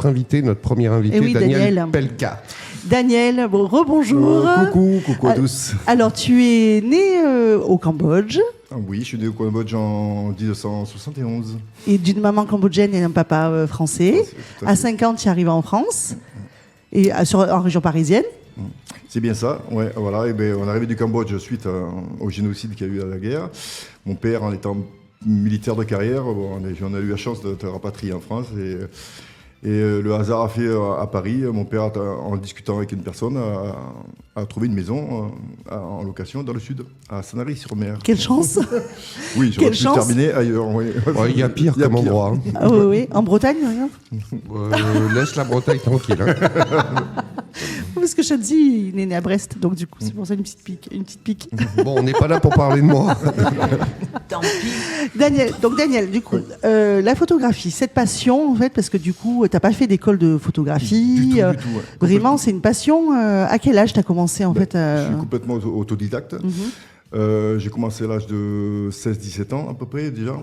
notre invité, notre premier invité, oui, Daniel Pelka. Daniel, bon, rebonjour. Coucou à tous. Alors, tu es né au Cambodge. Oui, je suis né au Cambodge en 1971. Et d'une maman cambodgienne et d'un papa français. À 5 ans, tu arrives en France, et en région parisienne. C'est bien ça, ouais, voilà. Et ben, on est arrivé du Cambodge suite au génocide qu'il y a eu à la guerre. Mon père, en étant militaire de carrière, on a eu la chance d'être rapatrié en France. Et le hasard a fait à Paris, mon père, en discutant avec une personne, a trouvé une maison en location dans le sud, à Sanary-sur-Mer. Quelle chance. Oui, j'aurais pu terminer ailleurs. Oui. Il y a pire comme endroit. Hein. Ah, oui. En Bretagne, rien. Laisse la Bretagne tranquille. Hein. Parce que Chadzi, il est né à Brest, donc du coup, c'est pour ça une petite pique. Bon, on n'est pas là pour parler de moi. Tant pis. Daniel, du coup, la photographie, cette passion, en fait, parce que du coup, t'as pas fait d'école de photographie. Du tout, ouais. Vraiment, c'est une passion. À quel âge t'as commencé, en fait Je suis complètement autodidacte. J'ai commencé à l'âge de 16-17 ans, à peu près, déjà.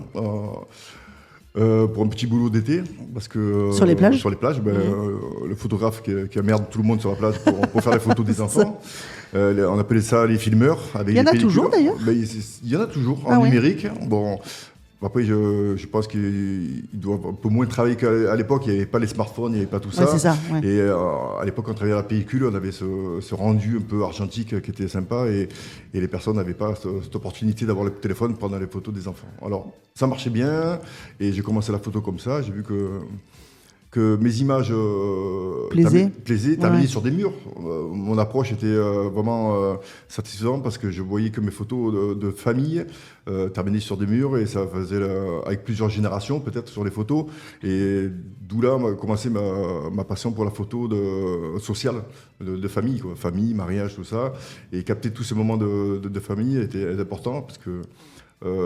Pour un petit boulot d'été, parce que sur les plages, le photographe qui emmerde tout le monde sur la plage pour faire les photos des enfants, on appelait ça les filmeurs. Il y en a toujours d'ailleurs. Il y en a toujours en numérique. Bon, après je pense qu'il doit un peu moins travailler qu'à l'époque. Il n'y avait pas les smartphones, il n'y avait pas tout ça. C'est ça. Ouais. Et à l'époque, quand on travaillait à la pellicule, on avait ce rendu un peu argentique qui était sympa, et les personnes n'avaient pas cette opportunité d'avoir le téléphone pendant les photos des enfants. Alors ça marchait bien, et j'ai commencé la photo comme ça. J'ai vu que mes images plaisaient, terminaient sur des murs. Mon approche était vraiment satisfaisante, parce que je voyais que mes photos de famille terminaient sur des murs, et ça faisait avec plusieurs générations peut-être sur les photos. Et d'où là a commencé ma passion pour la photo sociale, de famille, quoi. Famille, mariage, tout ça. Et capter tous ces moments de famille était important, parce que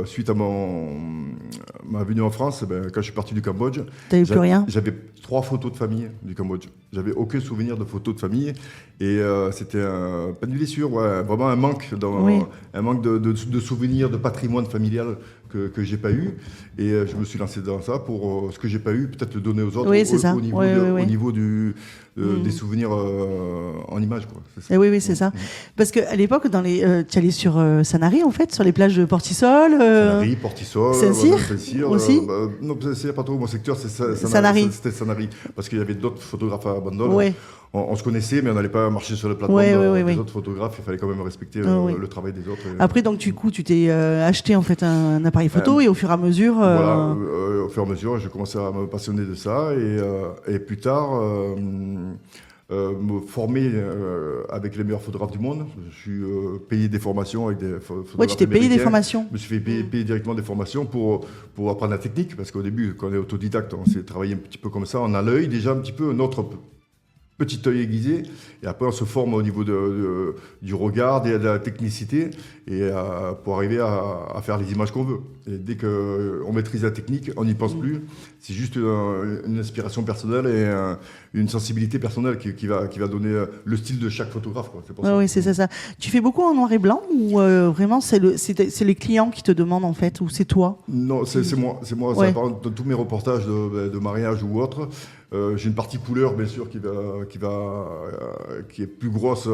suite à ma venue en France, quand je suis parti du Cambodge, t'as eu plus rien. J'avais 3 photos de famille du Cambodge. J'avais aucun souvenir de photos de famille, et c'était pas une blessure, vraiment un manque, un manque de souvenirs, de patrimoine familial que j'ai pas eu. Et je me suis lancé dans ça pour ce que j'ai pas eu, peut-être le donner aux autres, au niveau des souvenirs en images, quoi. C'est ça. Oui, c'est ça. Parce qu'à l'époque, tu allais sur Sanary, en fait, sur les plages de Portisol. Sanary, Portisol, Saint-Cyr aussi. Non, c'est pas trop mon secteur, c'est Sanary. C'était Sanary, parce qu'il y avait d'autres photographes à Bandol. Ouais. On se connaissait, mais on n'allait pas marcher sur le plateau des autres photographes. Il fallait quand même respecter le travail des autres. Après, donc, du coup, tu t'es acheté en fait un appareil photo, et au fur et à mesure. Voilà, au fur et à mesure, j'ai commencé à me passionner de ça, et plus tard, me former avec les meilleurs photographes du monde. Je suis payé des formations avec des photographes. Ouais, tu t'es payé des formations. Je me suis fait payer directement des formations pour apprendre la technique, parce qu'au début, quand on est autodidacte, on s'est travaillé un petit peu comme ça. On a l'œil déjà un petit peu, notre petit œil aiguisé, et après on se forme au niveau du regard, de la technicité, et pour arriver à faire les images qu'on veut. Et dès qu'on maîtrise la technique, on n'y pense plus. C'est juste une inspiration personnelle et une sensibilité personnelle qui va donner le style de chaque photographe, quoi. C'est pour ça. Oui, c'est ça. Tu fais beaucoup en noir et blanc, ou vraiment c'est les clients qui te demandent, en fait, ou c'est toi? Non, c'est moi. Ouais. Ça, par exemple, dans tous mes reportages de mariage ou autre, j'ai une partie couleur, bien sûr, qui est plus grosse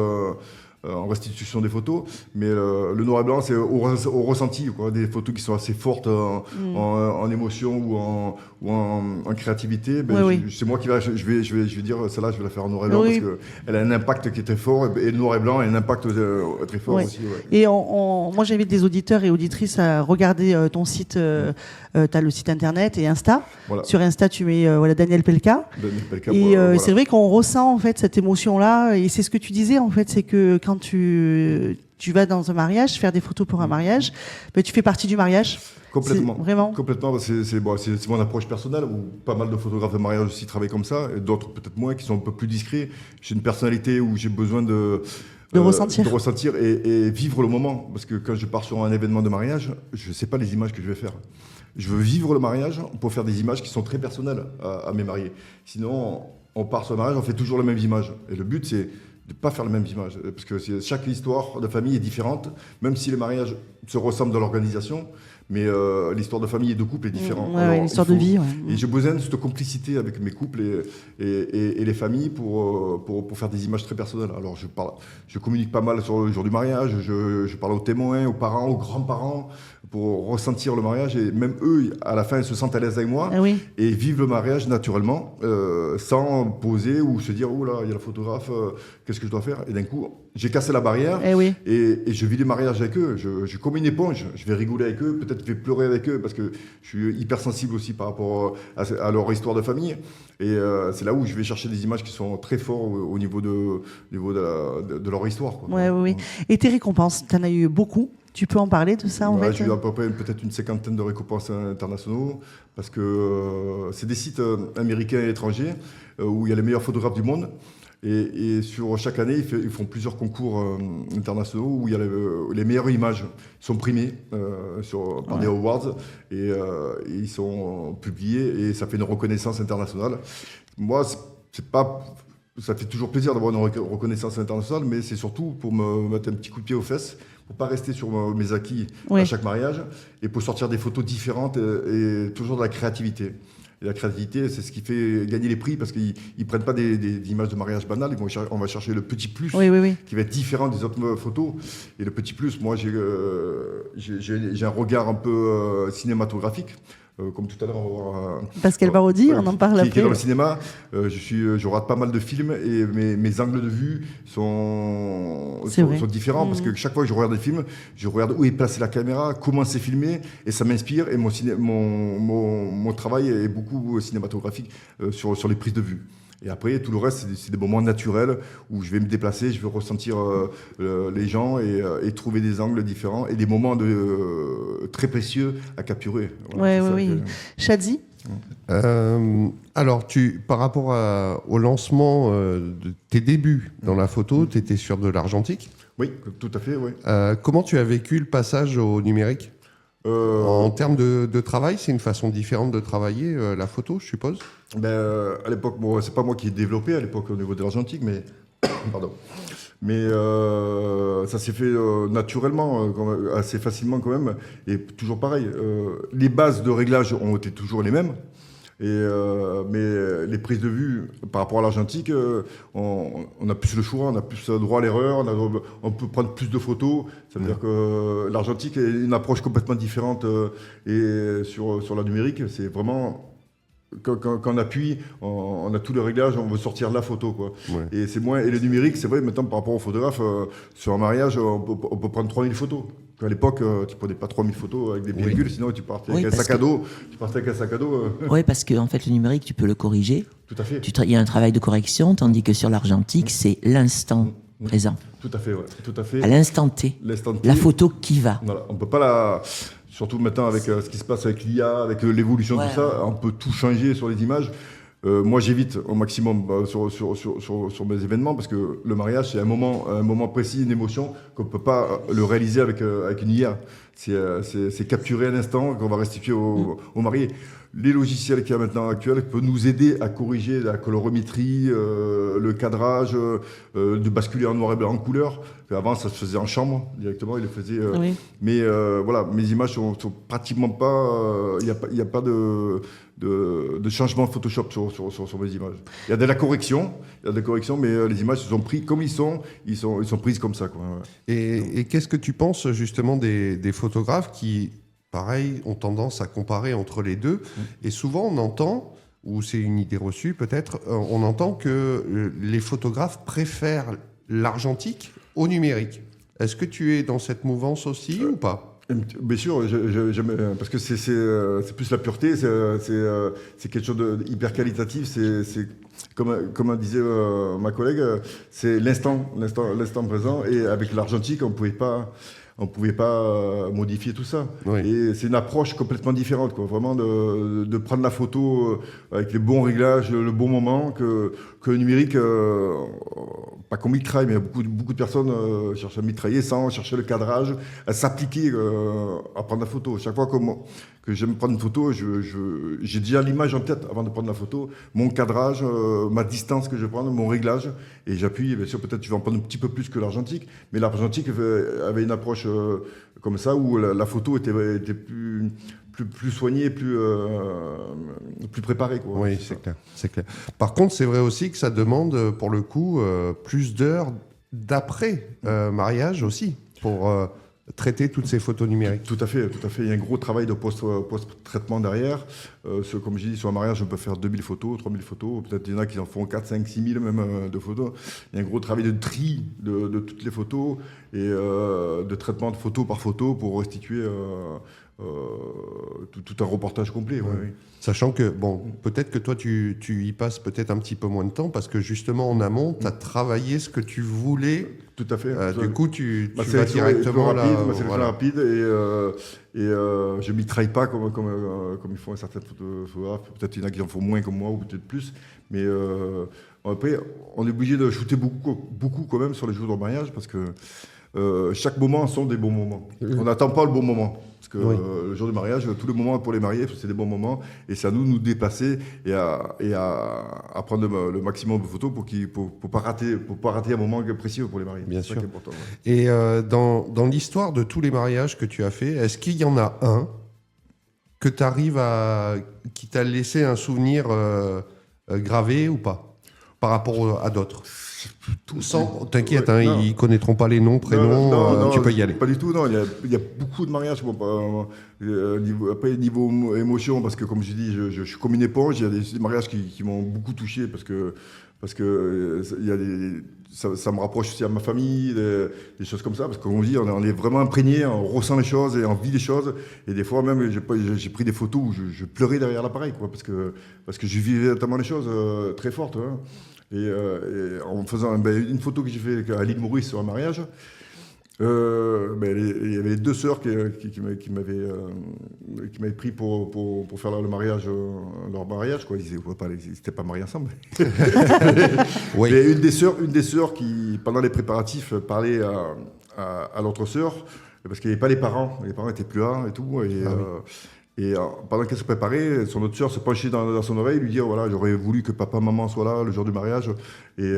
en restitution des photos, mais le noir et blanc, c'est au ressenti, quoi. Des photos qui sont assez fortes en émotion ou en créativité. C'est moi qui je vais dire, celle-là, je vais la faire en noir et blanc, parce qu'elle a un impact qui est très fort, et le noir et blanc a un impact très fort aussi. Ouais. Et moi, j'invite des auditeurs et auditrices à regarder ton site. Tu as le site internet et Insta. Voilà. Sur Insta, tu mets Daniel Pelka. Et c'est vrai qu'on ressent en fait cette émotion-là. Et c'est ce que tu disais, en fait, c'est que quand tu vas dans un mariage, faire des photos pour un mariage, tu fais partie du mariage. Complètement. Vraiment. Complètement. C'est mon approche personnelle, où pas mal de photographes de mariage aussi travaillent comme ça, et d'autres peut-être moins, qui sont un peu plus discrets. J'ai une personnalité où j'ai besoin de ressentir et vivre le moment. Parce que quand je pars sur un événement de mariage, je ne sais pas les images que je vais faire. Je veux vivre le mariage pour faire des images qui sont très personnelles à mes mariés. Sinon, on part sur le mariage, on fait toujours les mêmes images. Et le but, c'est de ne pas faire les mêmes images. Parce que chaque histoire de famille est différente. Même si les mariages se ressemblent dans l'organisation, Mais l'histoire de famille et de couple est différente. L'histoire de vie. Et j'ai besoin de cette complicité avec mes couples et les familles pour faire des images très personnelles. Alors je communique pas mal sur le jour du mariage, je parle aux témoins, aux parents, aux grands-parents pour ressentir le mariage. Et même eux, à la fin, ils se sentent à l'aise avec moi et vivent le mariage naturellement, sans poser ou se dire « Oh là, il y a le photographe, qu'est-ce que je dois faire ?» Et d'un coup, j'ai cassé la barrière et je vis les mariages avec eux. Je suis comme une éponge. Je vais rigoler avec eux, peut-être je vais pleurer avec eux parce que je suis hypersensible aussi par rapport à leur histoire de famille. Et c'est là où je vais chercher des images qui sont très fortes au niveau de leur histoire. Oui. Et tes récompenses, tu en as eu beaucoup. Tu peux en parler de ça, en fait? J'ai eu à peu près peut-être une 50aine de récompenses internationaux parce que c'est des sites américains et étrangers où il y a les meilleurs photographes du monde. Et sur chaque année, ils font plusieurs concours internationaux où il y a les meilleures images sont primées par des awards et ils sont publiés et ça fait une reconnaissance internationale. Moi, ça fait toujours plaisir d'avoir une reconnaissance internationale, mais c'est surtout pour me mettre un petit coup de pied aux fesses, pour pas rester sur mes acquis à chaque mariage et pour sortir des photos différentes et toujours de la créativité. Et la créativité, c'est ce qui fait gagner les prix parce qu'ils ne prennent pas des images de mariage banales. On va chercher le petit plus qui va être différent des autres photos. Et le petit plus, moi, j'ai un regard un peu cinématographique. Comme tout à l'heure, on va voir Pascal Barodi, on en parle après. Qui est dans le cinéma. Je rate pas mal de films et mes angles de vue sont différents parce que chaque fois que je regarde des films, je regarde où est placée la caméra, comment c'est filmé et ça m'inspire et mon travail est beaucoup cinématographique sur les prises de vue. Et après, tout le reste, c'est des moments naturels où je vais me déplacer, je vais ressentir les gens et trouver des angles différents et des moments très précieux à capturer. Oui. Shadzi ? Alors, par rapport au lancement de tes débuts dans la photo, tu étais sur de l'argentique ? Oui, tout à fait, oui. Comment tu as vécu le passage au numérique ? En termes de travail, c'est une façon différente de travailler la photo, je suppose ? À l'époque, c'est pas moi qui ai développé à l'époque au niveau de l'argentique, mais ça s'est fait naturellement, assez facilement quand même, et toujours pareil. Les bases de réglage ont été toujours les mêmes. Mais les prises de vue par rapport à l'argentique, on a plus le choix, on a plus droit à l'erreur, on peut prendre plus de photos. Ça veut dire que l'argentique est une approche complètement différente et sur la numérique, c'est vraiment quand on appuie, on a tous les réglages, on veut sortir la photo, quoi. Et c'est moins. Et le numérique, c'est vrai, maintenant par rapport au photographe, sur un mariage, on peut prendre 3000 photos. À l'époque, tu prenais pas 3000 photos avec des pellicules, sinon tu partais avec un sac à dos. Oui, parce que en fait, le numérique, tu peux le corriger. Tout à fait. Il y a un travail de correction, tandis que sur l'argentique, c'est l'instant présent. Tout à fait, tout à fait. À l'instant T. La photo qui va. Voilà, on peut pas surtout maintenant avec ce qui se passe avec l'IA, avec l'évolution de tout ça, on peut tout changer sur les images. Moi, j'évite au maximum sur mes événements parce que le mariage, c'est un moment précis, une émotion qu'on ne peut pas le réaliser avec une IA. C'est capturer un instant qu'on va restituer au marié. Les logiciels qu'il y a maintenant actuels peuvent nous aider à corriger la colorimétrie, le cadrage, de basculer en noir et blanc en couleur. Avant, ça se faisait en chambre directement, il le faisait. Mais voilà, mes images sont pratiquement pas. Il n'y a pas de changement Photoshop sur mes images. Il y a de la correction, mais les images sont prises comme ils sont prises comme ça, quoi. Et qu'est-ce que tu penses justement des photographes qui, pareil, ont tendance à comparer entre les deux. Et souvent, on entend, ou c'est une idée reçue peut-être, on entend que les photographes préfèrent l'argentique au numérique. Est-ce que tu es dans cette mouvance aussi ou pas ? Bien sûr, parce que c'est plus la pureté, c'est quelque chose d'hyper qualitatif, c'est comme disait ma collègue, c'est l'instant présent, et avec l'argentique, on ne pouvait pas modifier tout ça. Et c'est une approche complètement différente, quoi. Vraiment de prendre la photo avec les bons réglages, le bon moment, que le numérique, pas qu'on mitraille, mais beaucoup de personnes cherchent à mitrailler sans chercher le cadrage, à s'appliquer à prendre la photo. Chaque fois que j'aime prendre une photo, j'ai déjà l'image en tête avant de prendre la photo, mon cadrage, ma distance que je vais prendre, mon réglage, et j'appuie. Bien sûr, peut-être je vais en prendre un petit peu plus que l'argentique, mais l'argentique avait une approche comme ça, où la photo était plus soignée, plus préparée, quoi. Oui, c'est clair. Par contre, c'est vrai aussi que ça demande, pour le coup, plus d'heures d'après mariage aussi, pour traiter toutes ces photos numériques. Tout à fait. Il y a un gros travail de post-traitement derrière. Comme je dis, sur un mariage, on peut faire 2000 photos, 3000 photos. Peut-être il y en a qui en font 4, 5, 6000 même de photos. Il y a un gros travail de tri de toutes les photos et de traitement de photo par photo pour restituer tout un reportage complet. Ouais. Oui. Sachant que, peut-être que toi, tu y passes peut-être un petit peu moins de temps parce que justement, en amont, tu as travaillé ce que tu voulais. Tout à fait. Du coup, tu vas directement là. C'est rapide et je ne m'y traille pas comme ils font certains photographes. Peut-être il y en a qui en font moins comme moi ou peut-être plus. Mais après, on est obligé de shooter beaucoup quand même sur les jours de mariage parce que chaque moment sont des bons moments. On n'attend pas le bon moment. Parce que le jour du mariage, tous les moments pour les mariés, c'est des bons moments. Et c'est à nous de nous déplacer et à prendre le maximum de photos pour pas rater un moment précieux pour les mariés. Bien sûr. C'est important. Ouais. Et dans l'histoire de tous les mariages que tu as fait, est-ce qu'il y en a un que tu arrives qui t'a laissé un souvenir gravé ou pas par rapport à d'autres? T'inquiète, ils connaîtront pas les noms, prénoms, non, tu peux y aller. Pas du tout, non. Il y a beaucoup de mariages. Niveau émotion, parce que comme je dis, je suis comme une éponge. Il y a des mariages qui m'ont beaucoup touché parce que ça me rapproche aussi à ma famille, des choses comme ça. Parce qu'on dit, on est vraiment imprégné, on ressent les choses et on vit les choses. Et des fois même, j'ai pris des photos où je pleurais derrière l'appareil, quoi, parce que je vivais tellement les choses très fortes. Hein. Et en faisant une photo que j'ai faite à l'île Maurice sur un mariage, il y avait 2 sœurs qui m'avaient pris pour faire leur mariage. Ils n'étaient pas mariés ensemble. Oui. Mais une des sœurs qui, pendant les préparatifs, parlait à l'autre sœur, parce qu'il n'y avait pas les parents étaient plus là et tout. Et pendant qu'elle se préparait, son autre sœur se penchait dans son oreille, lui dire voilà, j'aurais voulu que papa, maman soient là le jour du mariage. Et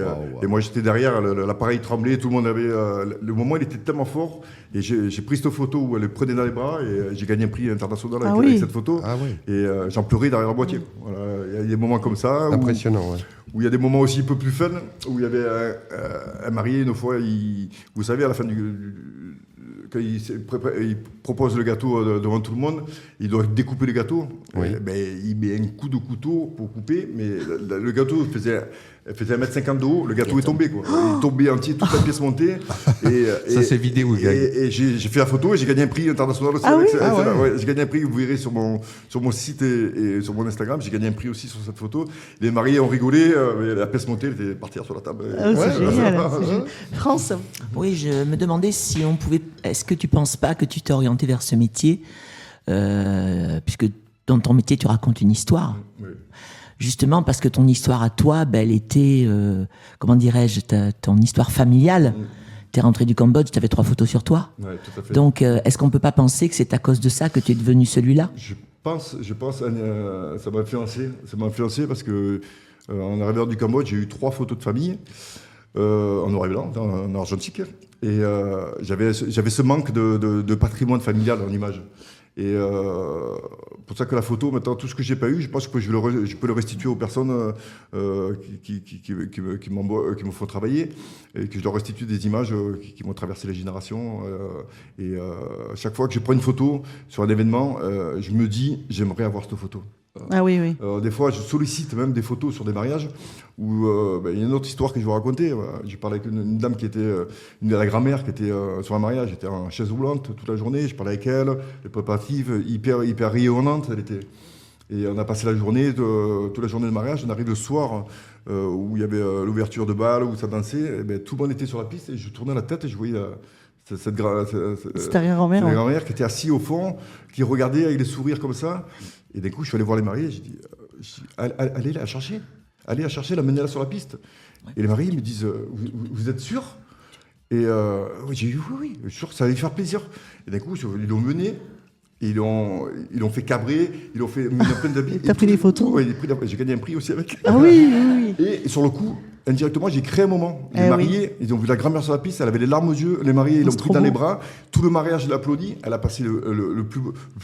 moi j'étais derrière, l'appareil tremblait, tout le monde avait. Le moment il était tellement fort. Et j'ai pris cette photo où elle le prenait dans les bras et j'ai gagné un prix international avec cette photo. Ah oui. Et j'en pleurais derrière la boîtier. Voilà, il y a des moments comme ça. Impressionnant, où il y a des moments aussi un peu plus fun, où il y avait un marié une fois, vous savez, à la fin quand il propose le gâteau devant tout le monde, il doit découper le gâteau. Oui. Il met un coup de couteau pour couper, mais le gâteau faisait 1,50 m de haut, le gâteau est tombé, quoi. Il est tombé entier, toute la pièce montée. Ça, c'est vidéo, gars. Et j'ai fait la photo et j'ai gagné un prix international aussi. J'ai gagné un prix, vous verrez sur mon site et sur mon Instagram, j'ai gagné un prix aussi sur cette photo. Les mariés ont rigolé, mais la pièce montée, elle était partie sur la table. C'est génial. France. Oui, je me demandais si on pouvait. Est-ce que tu penses pas que tu t'es orienté vers ce métier, puisque dans ton métier tu racontes une histoire. Oui. Justement parce que ton histoire à toi, elle était, comment dirais-je, ton histoire familiale. T'es rentré du Cambodge, t'avais 3 photos sur toi. Ouais, tout à fait. Donc, est-ce qu'on peut pas penser que c'est à cause de ça que tu es devenu celui-là ? Je pense, ça m'a influencé parce que en arrivant du Cambodge, j'ai eu 3 photos de famille en noir et blanc, en argentique, et j'avais ce manque de patrimoine familial en image. Et pour ça que la photo, maintenant, tout ce que j'ai pas eu, je pense que je peux le restituer aux personnes qui me font travailler et que je leur restitue des images qui m'ont traversé les générations. Chaque fois que je prends une photo sur un événement, je me dis, j'aimerais avoir cette photo. Ah oui, oui. Des fois, je sollicite même des photos sur des mariages où il y a une autre histoire que je vais raconter. J'ai parlé avec une dame qui était la grand-mère qui était sur un mariage, elle était en chaise roulante toute la journée. Je parlais avec elle, les préparatifs hyper rayonnantes. Elle était. Et on a passé la journée, toute la journée de mariage. On arrive le soir où il y avait l'ouverture de bal, où ça dansait. Et tout le monde était sur la piste et je tournais la tête et je voyais cette arrière-grand-mère qui était assise au fond, qui regardait avec des sourires comme ça. Et d'un coup, je suis allé voir les mariés, j'ai dit allez la chercher, l'amenez-la sur la piste. Ouais. Et les mariés me disent vous êtes sûr ? Et j'ai dit oui, je suis sûr que ça allait lui faire plaisir. Et d'un coup, ils l'ont mené, ils l'ont fait cabrer, ils l'ont fait plein d'habits. T'as pris des photos ? Oui, j'ai gagné un prix aussi avec. Ah oui. Et et sur le coup, indirectement, j'ai créé un moment. Les mariés, ils ont vu la grand-mère sur la piste, elle avait les larmes aux yeux. Les mariés, ils l'ont pris dans les bras. Tout le mariage, elle a applaudi. Elle a passé le plus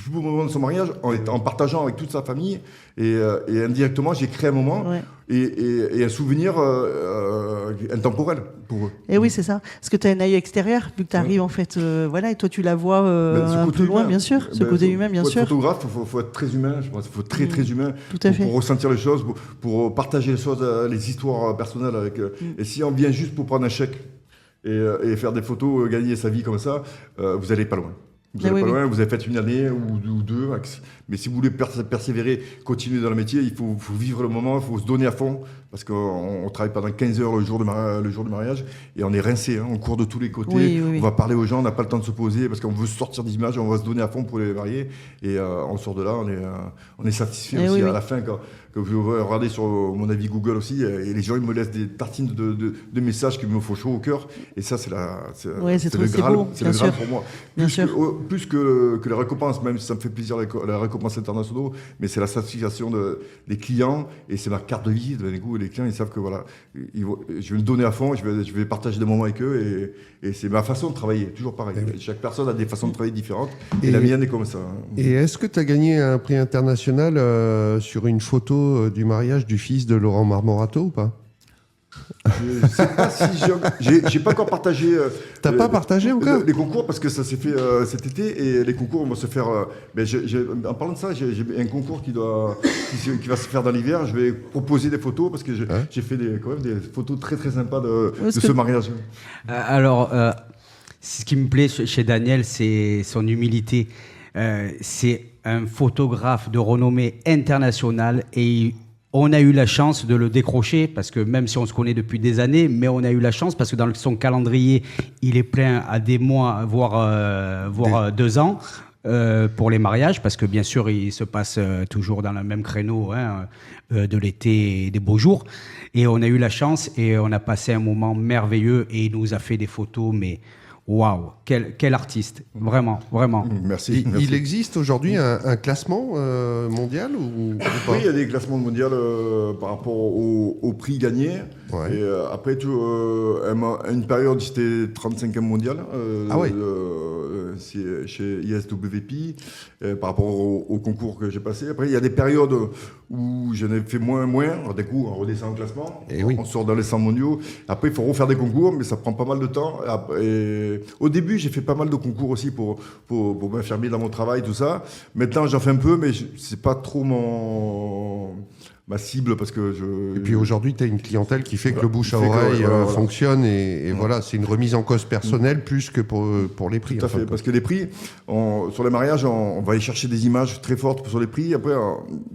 beau moment de son mariage en partageant avec toute sa famille. Et indirectement, j'ai créé un moment et un souvenir intemporel pour eux. Et oui, c'est ça. Parce que tu as un œil extérieur, vu que tu arrives en fait, et toi tu la vois un peu loin, bien sûr. Ce côté humain, bien sûr. Pour être photographe, il faut être très humain. Je pense qu'il faut être très humain pour ressentir les choses, pour partager les choses, les histoires personnelles. Et si on vient juste pour prendre un chèque et faire des photos, gagner sa vie comme ça, vous n'allez pas loin. Vous n'allez pas loin, vous avez fait une année ou deux max. Mais si vous voulez persévérer, continuer dans le métier, il faut vivre le moment, il faut se donner à fond. Parce qu'on travaille pendant 15 heures le jour du mariage et on est rincé, on court de tous les côtés. On va parler aux gens, on n'a pas le temps de se poser parce qu'on veut sortir des images, on va se donner à fond pour les mariés. Et on sort de là, on est satisfait aussi à la fin. Quand vous regardez sur mon avis Google aussi, et les gens ils me laissent des tartines de messages qui me font chaud au cœur. Et ça, c'est le Graal, c'est le Graal pour moi. Plus que les récompenses, même si ça me fait plaisir la récompense internationale, mais c'est la satisfaction des clients et c'est ma carte de visite. Les clients, ils savent que voilà, je vais me donner à fond, je vais partager des moments avec eux et c'est ma façon de travailler, toujours pareil. Chaque personne a des façons de travailler différentes et la mienne est comme ça. Et est-ce que tu as gagné un prix international sur une photo du mariage du fils de Laurent Marmorato ou pas ? Je sais pas si j'ai pas encore partagé. T'as pas partagé encore les concours parce que ça s'est fait cet été et les concours vont se faire. En parlant de ça, j'ai un concours qui va se faire dans l'hiver. Je vais proposer des photos parce que j'ai fait quand même des photos très très sympas de ce mariage. Alors, ce qui me plaît chez Daniel, c'est son humilité. C'est un photographe de renommée internationale et on a eu la chance de le décrocher parce que même si on se connaît depuis des années, mais on a eu la chance parce que dans son calendrier, il est plein à des mois, voire 2 ans pour les mariages parce que bien sûr, il se passe toujours dans le même créneau de l'été et des beaux jours. Et on a eu la chance et on a passé un moment merveilleux et il nous a fait des photos, mais waouh, quel artiste, vraiment, vraiment. Merci. Il existe aujourd'hui un classement mondial ou pas ? Oui, il y a des classements mondiaux par rapport au prix gagné. Ouais. Et après, une période, c'était 35e mondial chez ISWP par rapport au concours que j'ai passé. Après, il y a des périodes où j'en ai fait moins. D'un coup, on redescend au classement, on sort dans les 100 mondiaux. Après, il faut refaire des concours, mais ça prend pas mal de temps. Et au début, j'ai fait pas mal de concours aussi pour m'affirmer dans mon travail, tout ça. Maintenant, j'en fais un peu, mais c'est pas trop ma cible parce que Et puis aujourd'hui, tu as une clientèle qui fait que le bouche à oreille fonctionne et voilà, c'est une remise en cause personnelle plus que pour les prix. Tout à fait, parce que les prix, sur les mariages, on va aller chercher des images très fortes sur les prix. Après,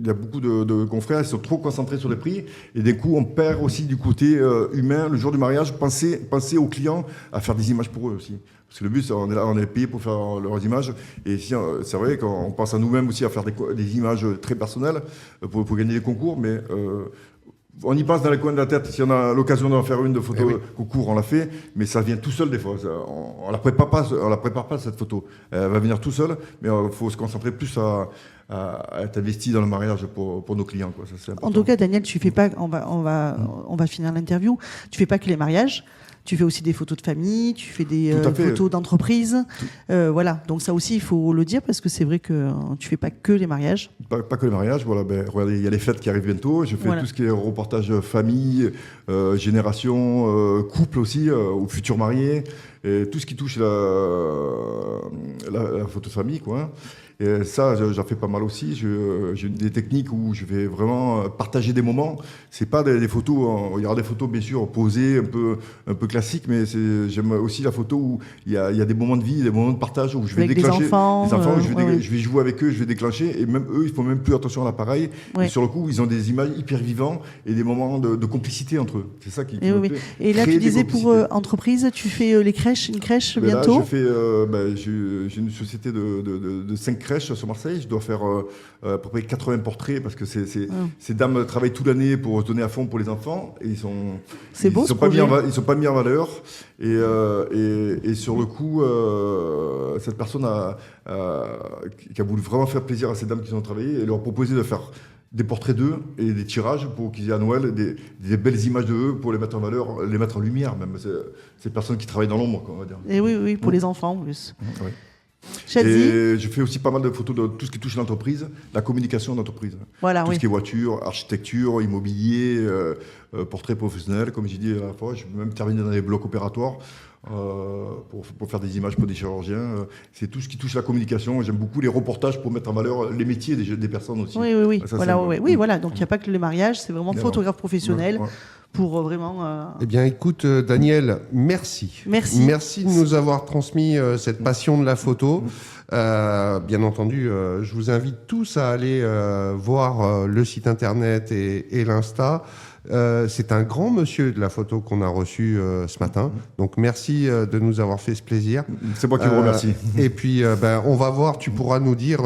il y a beaucoup de confrères qui sont trop concentrés sur les prix et d'un coup, on perd aussi du côté humain. Le jour du mariage, penser aux clients à faire des images pour eux aussi. Parce que le but, on est payé pour faire leurs images. Et si, c'est vrai qu'on pense à nous-mêmes aussi à faire des images très personnelles pour gagner les concours, mais on y pense dans les coins de la tête. Si on a l'occasion d'en faire une de photo concours, on l'a fait, mais ça vient tout seul des fois. On la prépare pas cette photo. Elle va venir tout seul, mais il faut se concentrer plus à être investi dans le mariage pour nos clients, quoi. Ça, c'est important. En tout cas, Daniel, tu fais pas. On va finir l'interview. Tu fais pas que les mariages. Tu fais aussi des photos de famille, tu fais des photos d'entreprise. Voilà, donc ça aussi, il faut le dire parce que c'est vrai que tu fais pas que les mariages. Pas que les mariages, voilà. Regardez, il y a les fêtes qui arrivent bientôt. Je fais tout ce qui est reportage famille, génération, couple aussi, aux futurs mariés, et tout ce qui touche la photo de famille, quoi. Et ça, j'en fais pas mal aussi. J'ai des techniques où je vais vraiment partager des moments. C'est pas des photos. Il y aura des photos bien sûr posées, un peu classiques, mais j'aime aussi la photo où il y a des moments de vie, des moments de partage où je vais déclencher des enfants où je vais jouer avec eux, je vais déclencher. Et même eux, ils font même plus attention à l'appareil. Et sur le coup, ils ont des images hyper vivantes et des moments de complicité entre eux. C'est ça qui me plaît. Et là, tu disais pour entreprise, tu fais une crèche bientôt. Là, j'ai une société de 5 crèches sur Marseille. Je dois faire à peu près 80 portraits parce que ces dames travaillent toute l'année pour se donner à fond pour les enfants et ils sont pas mis en valeur et sur le coup cette personne qui a voulu vraiment faire plaisir à ces dames qui ont travaillé et leur proposer de faire des portraits d'eux et des tirages pour qu'ils aient à Noël des belles images d'eux pour les mettre en valeur, les mettre en lumière même. Ces personnes qui travaillent dans l'ombre, on va dire. Et oui, pour les enfants en plus. Oui. Shadi. Et je fais aussi pas mal de photos de tout ce qui touche l'entreprise, la communication d'entreprise. Voilà, tout ce qui est voiture, architecture, immobilier, portrait professionnel, comme j'ai dit à la fois. Je peux même terminer dans les blocs opératoires pour faire des images pour des chirurgiens. C'est tout ce qui touche la communication. J'aime beaucoup les reportages pour mettre en valeur les métiers des personnes aussi. Oui. Ça, voilà. Donc il n'y a pas que le mariage, c'est vraiment photographe professionnel. Ouais. Pour vraiment... Eh bien, écoute, Daniel, merci. Merci de nous avoir transmis cette passion de la photo. Bien entendu, je vous invite tous à aller voir le site internet et l'Insta. C'est un grand monsieur de la photo qu'on a reçu ce matin. Donc, merci de nous avoir fait ce plaisir. C'est moi qui vous remercie. Et puis, on va voir, tu pourras nous dire,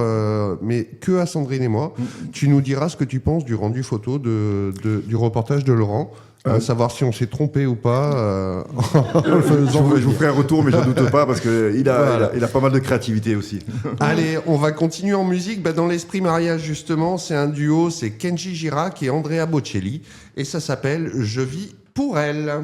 mais que à Sandrine et moi, tu nous diras ce que tu penses du rendu photo du reportage de Laurent. Savoir si on s'est trompé ou pas. Je vous ferai un retour, mais je ne doute pas, parce qu'il a pas mal de créativité aussi. Allez, on va continuer en musique. Dans l'esprit mariage, justement, c'est un duo, c'est Kenji Girac et Andrea Bocelli. Et ça s'appelle « Je vis pour elle ».